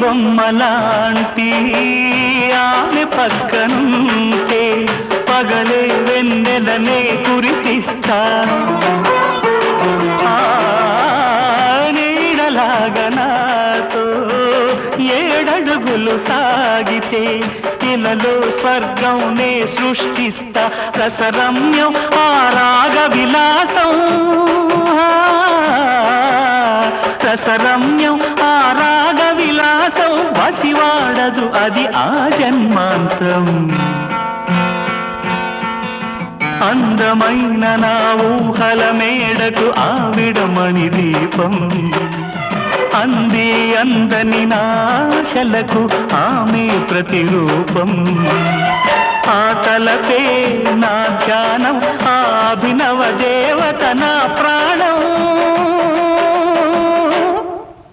బొమ్మలాంటి ఆమె పక్కనుంటే పగలే వెన్నెలనే కురిపిస్తా నీడలాగా నాతో ఏడడుగులు సాగితే ఇలలో స్వర్గం నే సృష్టిస్తా రసరమ్యం ఆ రాగ విలాసం రసరమ్యం ఆ రాగ విలాసం వసివాడదు అది ఆ జన్మాంతం అందమైన నా ఊహల మేడకు ఆవిడమణి దీపం అంది అందని నాశలకు ఆమె ప్రతిరూపం ఆ తలపే నా ధ్యానం ఆ అభినవ దేవత నా ప్రాణం